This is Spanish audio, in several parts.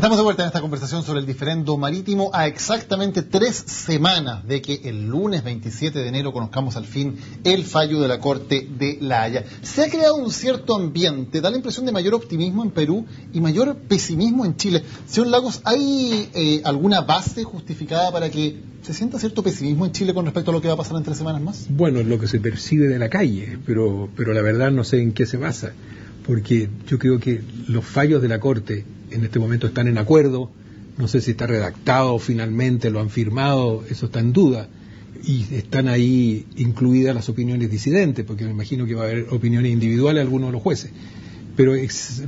Estamos de vuelta en esta conversación sobre el diferendo marítimo a exactamente 3 semanas de que el lunes 27 de enero conozcamos al fin el fallo de la Corte de La Haya. Se ha creado un cierto ambiente, da la impresión de mayor optimismo en Perú y mayor pesimismo en Chile. Señor Lagos, ¿hay alguna base justificada para que se sienta cierto pesimismo en Chile con respecto a lo que va a pasar en 3 semanas más? Bueno, es lo que se percibe de la calle, pero la verdad no sé en qué se basa, porque yo creo que los fallos de la Corte en este momento están en acuerdo, no sé si está redactado finalmente, lo han firmado, eso está en duda, y están ahí incluidas las opiniones disidentes, porque me imagino que va a haber opiniones individuales de algunos de los jueces. Pero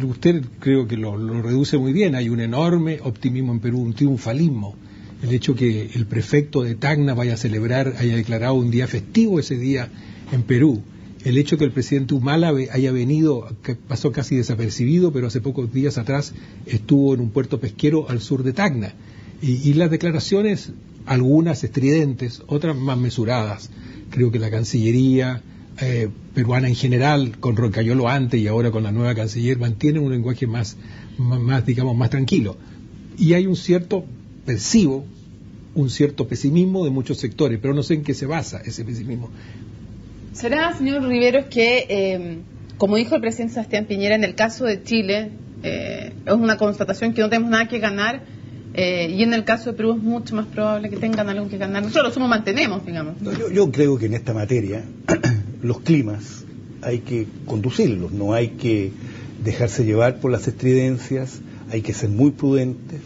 usted creo que lo reduce muy bien, hay un enorme optimismo en Perú, un triunfalismo. El hecho que el prefecto de Tacna vaya a celebrar, haya declarado un día festivo ese día en Perú. El hecho que el presidente Humala haya venido, que pasó casi desapercibido, pero hace pocos días atrás estuvo en un puerto pesquero al sur de Tacna. Y las declaraciones, algunas estridentes, otras más mesuradas. Creo que la Cancillería peruana en general, con Roncayolo antes y ahora con la nueva canciller, mantienen un lenguaje más tranquilo. Y hay percibo un cierto pesimismo de muchos sectores, pero no sé en qué se basa ese pesimismo. ¿Será, señor Riveros, que, como dijo el presidente Sebastián Piñera, en el caso de Chile, es una constatación que no tenemos nada que ganar, y en el caso de Perú es mucho más probable que tengan algo que ganar? Nosotros lo mantenemos, digamos. No, yo creo que en esta materia los climas hay que conducirlos, no hay que dejarse llevar por las estridencias, hay que ser muy prudentes.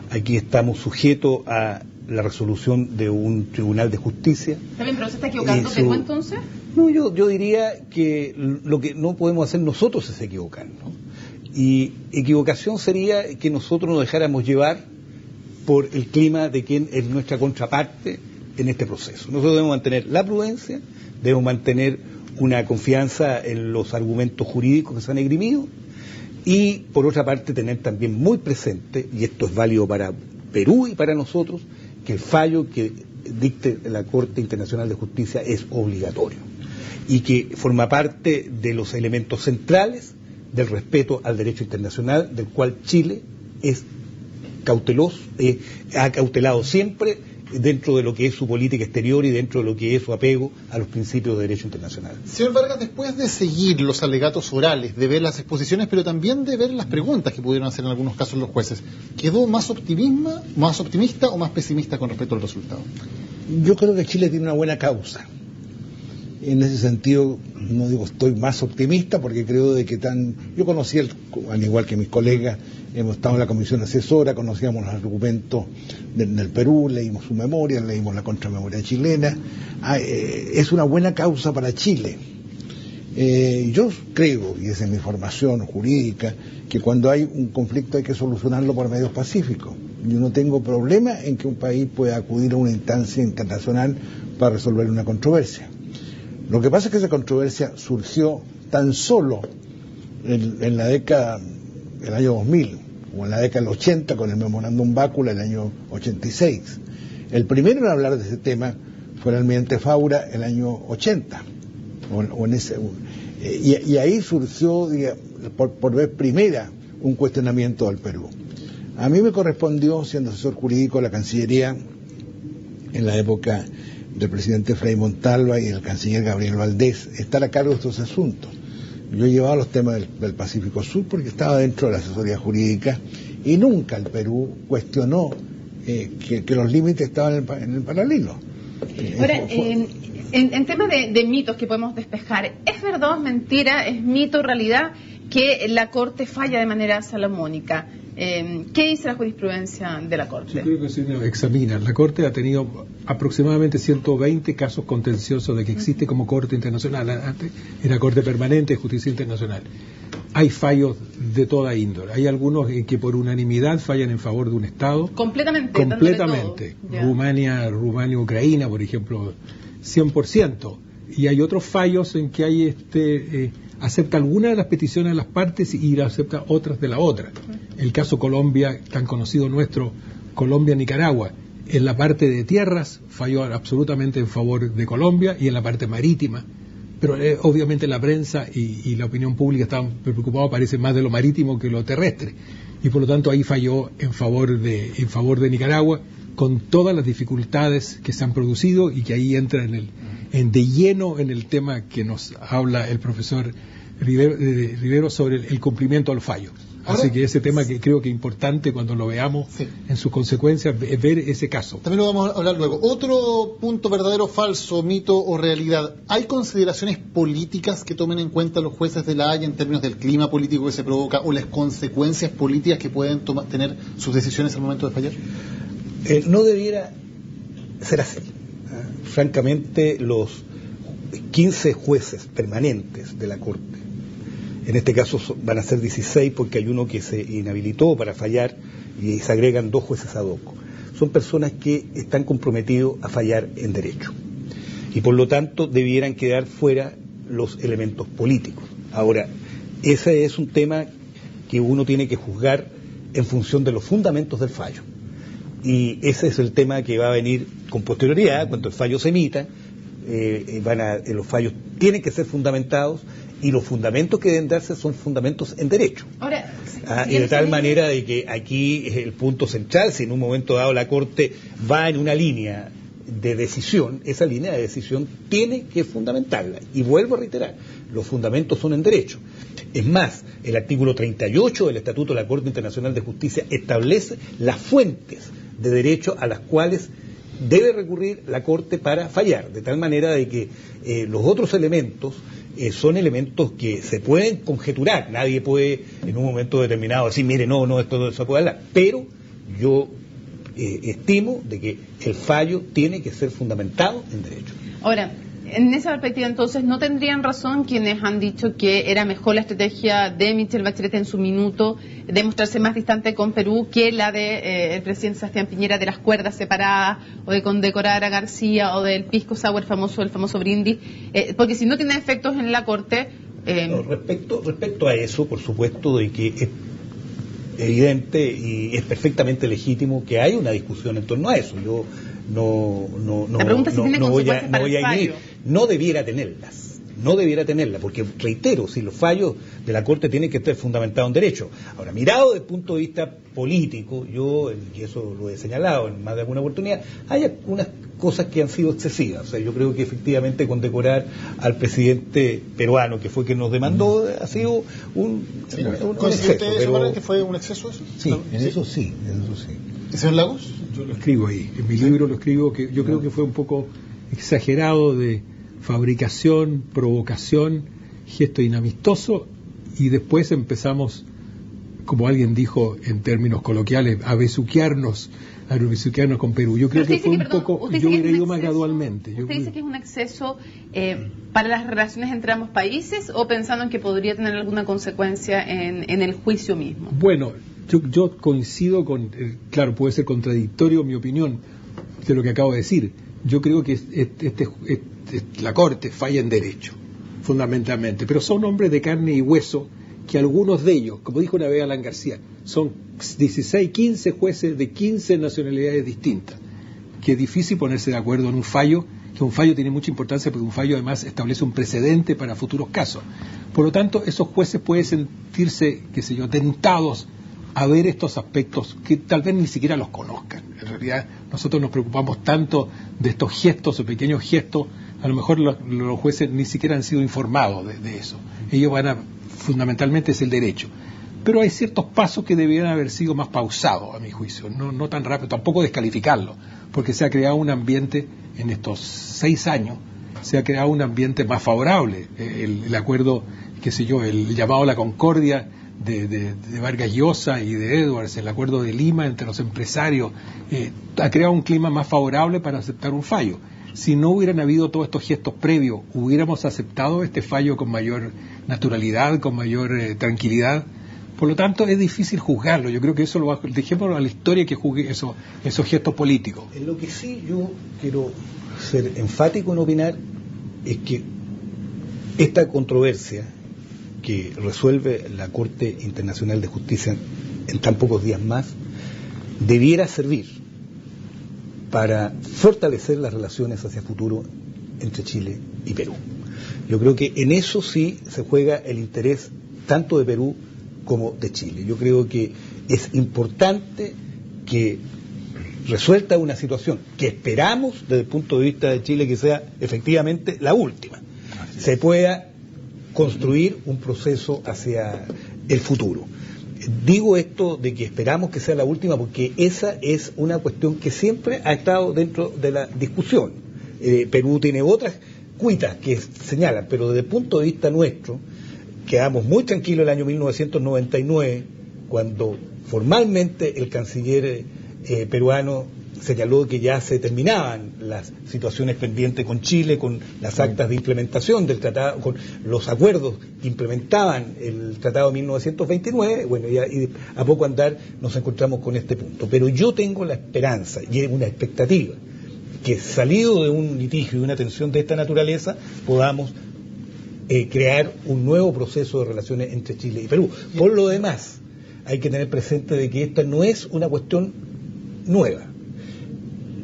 Aquí estamos sujetos a la resolución de un tribunal de justicia. ¿Está bien, pero se está equivocando Perú entonces? No, yo diría que lo que no podemos hacer nosotros es equivocarnos. Y equivocación sería que nosotros nos dejáramos llevar por el clima de quien es nuestra contraparte en este proceso. Nosotros debemos mantener la prudencia, debemos mantener una confianza en los argumentos jurídicos que se han esgrimido y, por otra parte, tener también muy presente, y esto es válido para Perú y para nosotros, que el fallo que dicte la Corte Internacional de Justicia es obligatorio y que forma parte de los elementos centrales del respeto al derecho internacional, del cual Chile es cauteloso, ha cautelado siempre dentro de lo que es su política exterior y dentro de lo que es su apego a los principios de derecho internacional. Señor Vargas, después de seguir los alegatos orales, de ver las exposiciones, pero también de ver las preguntas que pudieron hacer en algunos casos los jueces, ¿quedó más optimista o más pesimista con respecto al resultado? Yo creo que Chile tiene una buena causa. En ese sentido, no digo estoy más optimista porque creo de que yo conocí, al igual que mis colegas, hemos estado en la comisión asesora, conocíamos los argumentos del Perú, leímos su memoria, leímos la contramemoria chilena. Es una buena causa para Chile. Yo creo, y esa es mi formación jurídica, que cuando hay un conflicto hay que solucionarlo por medios pacíficos. Yo no tengo problema en que un país pueda acudir a una instancia internacional para resolver una controversia. Lo que pasa es que esa controversia surgió tan solo en la década del año 2000 o en la década del 80 con el memorándum Bácula el año 86. El primero en hablar de ese tema fue el almirante Faura el año 80. Y ahí surgió, por vez primera, un cuestionamiento al Perú. A mí me correspondió, siendo asesor jurídico de la Cancillería en la época del presidente Frei Montalva y el canciller Gabriel Valdés, estar a cargo de estos asuntos. Yo llevaba los temas del Pacífico Sur porque estaba dentro de la asesoría jurídica y nunca el Perú cuestionó que los límites estaban en el paralelo. Ahora, en temas de mitos que podemos despejar, ¿es verdad o es mentira, es mito o realidad que la Corte falla de manera salomónica? ¿Qué dice la jurisprudencia de la Corte? Yo creo que si uno examina, la Corte ha tenido aproximadamente 120 casos contenciosos de que existe como Corte Internacional. Antes era Corte Permanente de Justicia Internacional. Hay fallos de toda índole. Hay algunos en que por unanimidad fallan en favor de un Estado. Completamente. Rumania, Ucrania, por ejemplo, 100%. Y hay otros fallos en que hay acepta algunas de las peticiones de las partes y acepta otras de la otra. El caso Colombia, tan conocido nuestro, Colombia-Nicaragua, en la parte de tierras falló absolutamente en favor de Colombia y en la parte marítima. Pero obviamente la prensa y la opinión pública estaban preocupados, parece, más de lo marítimo que lo terrestre. y por lo tanto ahí falló en favor de Nicaragua, con todas las dificultades que se han producido y que ahí entra de lleno en el tema que nos habla el profesor Rivero sobre el cumplimiento al fallo. Así que ese tema que creo que es importante cuando lo veamos en sus consecuencias, es ver ese caso. También lo vamos a hablar luego. Otro punto, verdadero, falso, mito o realidad. ¿Hay consideraciones políticas que tomen en cuenta los jueces de La Haya en términos del clima político que se provoca o las consecuencias políticas que pueden tener sus decisiones al momento de fallar? No debiera ser así. Francamente, los 15 jueces permanentes de la Corte, en este caso van a ser 16 porque hay uno que se inhabilitó para fallar y se agregan 2 jueces ad hoc. Son personas que están comprometidos a fallar en derecho y por lo tanto debieran quedar fuera los elementos políticos. Ahora, ese es un tema que uno tiene que juzgar en función de los fundamentos del fallo. Y ese es el tema que va a venir con posterioridad, cuando el fallo se emita. Los fallos tienen que ser fundamentados y los fundamentos que deben darse son fundamentos en derecho. Ahora, y de tal manera de que aquí es el punto central. Si en un momento dado la Corte va en una línea de decisión, esa línea de decisión tiene que fundamentarla. Y vuelvo a reiterar, los fundamentos son en derecho. Es más, el artículo 38 del Estatuto de la Corte Internacional de Justicia establece las fuentes de derecho a las cuales debe recurrir la Corte para fallar, de tal manera de que los otros elementos son elementos que se pueden conjeturar. Nadie puede en un momento determinado decir, mire, esto no se puede hablar, pero yo estimo de que el fallo tiene que ser fundamentado en derecho. Ahora, en esa perspectiva, entonces, ¿no tendrían razón quienes han dicho que era mejor la estrategia de Michelle Bachelet en su minuto de mostrarse más distante con Perú que la de el presidente Sebastián Piñera de las cuerdas separadas o de condecorar a García o del pisco sour el famoso brindis? Porque si no tiene efectos en la Corte... Respecto a eso, por supuesto, de que es evidente y es perfectamente legítimo que haya una discusión en torno a eso. Yo no voy a ir. No debiera tenerla, porque reitero, si los fallos de la Corte tienen que estar fundamentados en derecho. Ahora, mirado desde el punto de vista político, y eso lo he señalado en más de alguna oportunidad, hay algunas cosas que han sido excesivas. O sea, yo creo que efectivamente condecorar al presidente peruano, que fue quien nos demandó, ha sido un exceso. ¿Pero que fue un exceso eso? Sí, en eso sí. ¿Y señor Lagos? Yo lo escribo ahí, en mi libro lo escribo, que yo creo que fue un poco exagerado de fabricación, provocación, gesto inamistoso, y después empezamos, como alguien dijo en términos coloquiales, a besuquearnos con Perú. Yo creo que fue un poco, yo hubiera ido más gradualmente. ¿Usted dice que es un exceso para las relaciones entre ambos países o pensando en que podría tener alguna consecuencia en el juicio mismo? Bueno, yo coincido con, claro, puede ser contradictorio mi opinión de lo que acabo de decir. Yo creo que la Corte falla en derecho, fundamentalmente, pero son hombres de carne y hueso que algunos de ellos, como dijo una vez Alan García, son 16, 15 jueces de 15 nacionalidades distintas, que es difícil ponerse de acuerdo en un fallo, que un fallo tiene mucha importancia porque un fallo además establece un precedente para futuros casos. Por lo tanto, esos jueces pueden sentirse, tentados a ver estos aspectos que tal vez ni siquiera los conozcan. En realidad, nosotros nos preocupamos tanto de estos gestos o pequeños gestos, a lo mejor los jueces ni siquiera han sido informados de eso. Ellos fundamentalmente es el derecho. Pero hay ciertos pasos que debieran haber sido más pausados, a mi juicio, no tan rápido, tampoco descalificarlo, porque se ha creado un ambiente, en estos 6 años, se ha creado un ambiente más favorable. El acuerdo, el llamado a la concordia de Vargas Llosa y de Edwards, el acuerdo de Lima entre los empresarios, ha creado un clima más favorable para aceptar un fallo. Si no hubieran habido todos estos gestos previos, hubiéramos aceptado este fallo con mayor naturalidad, con mayor tranquilidad. Por lo tanto, es difícil juzgarlo. Yo creo que eso dejémoslo a la historia que juzgue esos gestos políticos. En lo que sí yo quiero ser enfático en opinar es que esta controversia que resuelve la Corte Internacional de Justicia en tan pocos días más debiera servir para fortalecer las relaciones hacia futuro entre Chile y Perú. Yo creo que en eso sí se juega el interés tanto de Perú como de Chile. Yo creo que es importante que resuelta una situación que esperamos desde el punto de vista de Chile que sea efectivamente la última, se pueda construir un proceso hacia el futuro. Digo esto de que esperamos que sea la última porque esa es una cuestión que siempre ha estado dentro de la discusión. Perú tiene otras cuitas que señalan, pero desde el punto de vista nuestro, quedamos muy tranquilos el año 1999, cuando formalmente el canciller peruano señaló que ya se terminaban las situaciones pendientes con Chile, con las actas de implementación del tratado, con los acuerdos que implementaban el tratado de 1929, bueno, y a poco andar nos encontramos con este punto. Pero yo tengo la esperanza y una expectativa que salido de un litigio y una tensión de esta naturaleza podamos crear un nuevo proceso de relaciones entre Chile y Perú. Por lo demás, hay que tener presente de que esta no es una cuestión nueva.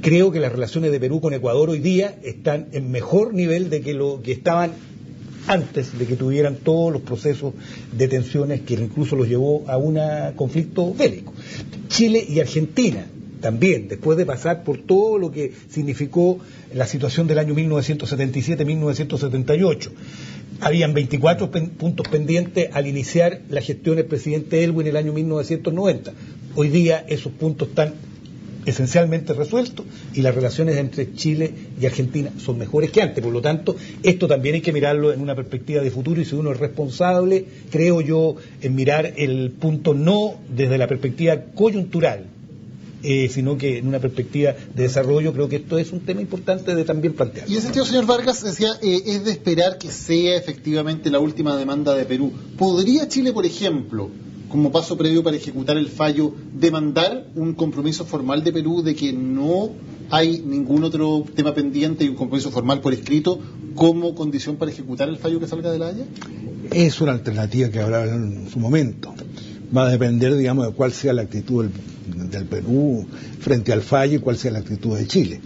Creo que las relaciones de Perú con Ecuador hoy día están en mejor nivel de que lo que estaban antes de que tuvieran todos los procesos de tensiones que incluso los llevó a un conflicto bélico. Chile y Argentina también, después de pasar por todo lo que significó la situación del año 1977-1978, habían 24 puntos pendientes al iniciar la gestión del presidente Elwin en el año 1990. Hoy día esos puntos están esencialmente resueltos y las relaciones entre Chile y Argentina son mejores que antes. Por lo tanto, esto también hay que mirarlo en una perspectiva de futuro y si uno es responsable, creo yo, en mirar el punto no desde la perspectiva coyuntural, sino que en una perspectiva de desarrollo. Creo que esto es un tema importante de también plantear. Y en ese sentido, señor Vargas, decía, es de esperar que sea efectivamente la última demanda de Perú. ¿Podría Chile, por ejemplo, como paso previo para ejecutar el fallo, demandar un compromiso formal de Perú de que no hay ningún otro tema pendiente y un compromiso formal por escrito como condición para ejecutar el fallo que salga de La Haya? Es una alternativa que hablaba en su momento. Va a depender, digamos, de cuál sea la actitud del Perú frente al fallo y cuál sea la actitud de Chile.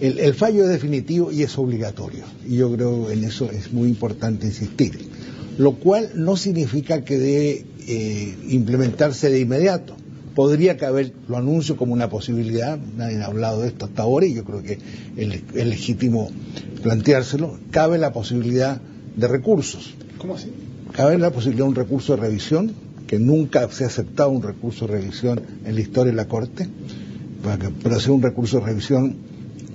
El fallo es definitivo y es obligatorio. Y yo creo en eso es muy importante insistir. Lo cual no significa que debe implementarse de inmediato. Podría caber, lo anuncio como una posibilidad, nadie ha hablado de esto hasta ahora y yo creo que es legítimo planteárselo, cabe la posibilidad de recursos. ¿Cómo así? Cabe la posibilidad de un recurso de revisión, que nunca se ha aceptado un recurso de revisión en la historia de la Corte, pero hacer un recurso de revisión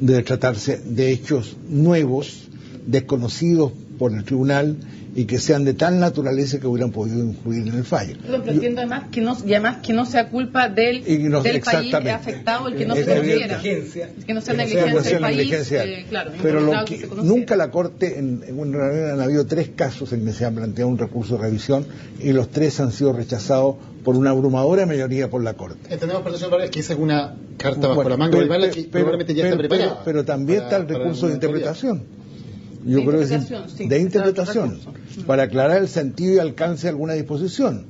debe tratarse de hechos nuevos, desconocidos por el tribunal, y que sean de tal naturaleza que hubieran podido influir en el fallo. Pero entiendo además que no sea culpa del país afectado el que no se considera. Que no sea negligencia del país. Claro, pero nunca la Corte, en realidad han habido 3 casos en que se ha planteado un recurso de revisión y los 3 han sido rechazados por una abrumadora mayoría por la Corte. Entendemos, profesor Vargas, que esa es una carta bajo la manga del bala que probablemente ya está preparada. Pero también está el recurso de interpretación. Yo creo que de interpretación, para aclarar el sentido y alcance de alguna disposición.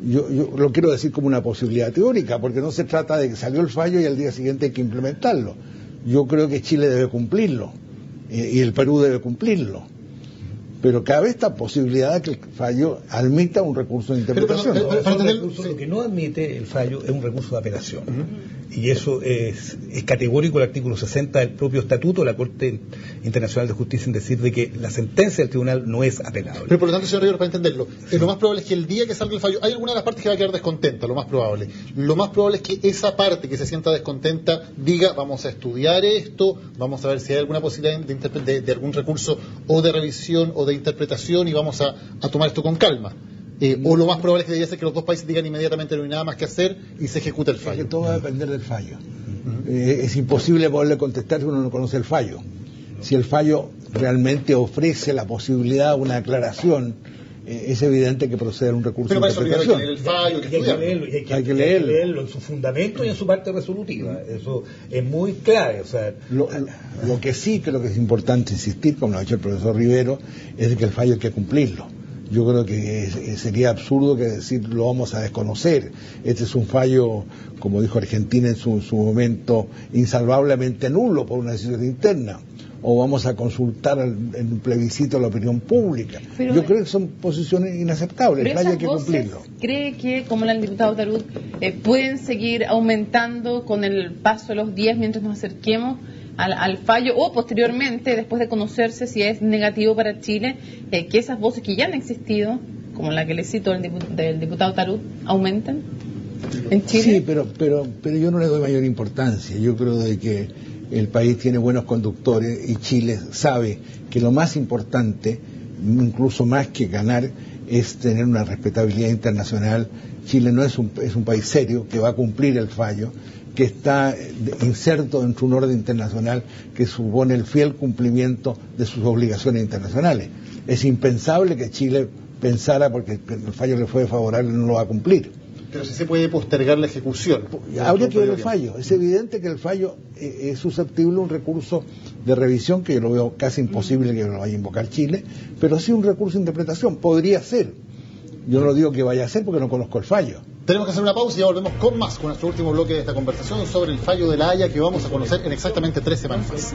Yo lo quiero decir como una posibilidad teórica, porque no se trata de que salió el fallo y al día siguiente hay que implementarlo. Yo creo que Chile debe cumplirlo y el Perú debe cumplirlo. Pero cabe esta posibilidad de que el fallo admita un recurso de interpretación. Lo que no admite el fallo es un recurso de apelación. Y eso es categórico el artículo 60 del propio estatuto de la Corte Internacional de Justicia en decir de que la sentencia del tribunal no es apelable. Pero por lo tanto, señor Rivero, para entenderlo, lo más probable es que el día que salga el fallo, hay alguna de las partes que va a quedar descontenta, lo más probable. Lo más probable es que esa parte que se sienta descontenta diga, vamos a estudiar esto, vamos a ver si hay alguna posibilidad de algún recurso o de revisión o de interpretación y vamos a tomar esto con calma. O lo más probable es que debería ser que los dos países digan inmediatamente no hay nada más que hacer y se ejecute el fallo. Es que todo va a depender del fallo. Es imposible poderle contestar si uno no conoce el fallo. Si el fallo realmente ofrece la posibilidad de una aclaración, es evidente que procede a un recurso de interpretación. Pero para eso hay que leer el fallo, hay que leerlo en su fundamento y en su parte resolutiva. Eso es muy clave. O sea, lo que sí creo que es importante insistir, como lo ha dicho el profesor Rivero, es de que el fallo hay que cumplirlo. Yo creo que sería absurdo que decir lo vamos a desconocer. Este es un fallo, como dijo Argentina en su momento, insalvablemente nulo por una decisión interna. O vamos a consultar en un plebiscito a la opinión pública. Pero, yo creo que son posiciones inaceptables, pero hay que voces, cumplirlo. ¿cree que, como el diputado Tarut, pueden seguir aumentando con el paso de los días mientras nos acerquemos al fallo, o posteriormente, después de conocerse si es negativo para Chile, que esas voces que ya han existido, como la que le cito del diputado Tarut, aumenten en Chile? Sí, pero yo no le doy mayor importancia. Yo creo de que el país tiene buenos conductores y Chile sabe que lo más importante, incluso más que ganar, es tener una respetabilidad internacional. Chile no es un país serio que va a cumplir el fallo, que está inserto dentro de un orden internacional que supone el fiel cumplimiento de sus obligaciones internacionales. Es impensable que Chile pensara, porque el fallo le fue favorable, no lo va a cumplir. Pero si se puede postergar la ejecución. Habría que ver el fallo. Es evidente que el fallo es susceptible de un recurso de revisión, que yo lo veo casi imposible que lo vaya a invocar Chile, pero sí un recurso de interpretación. Podría ser. Yo no digo que vaya a ser porque no conozco el fallo. Tenemos que hacer una pausa y ya volvemos con más, con nuestro último bloque de esta conversación sobre el fallo de La Haya, que vamos a conocer en exactamente 3 semanas más.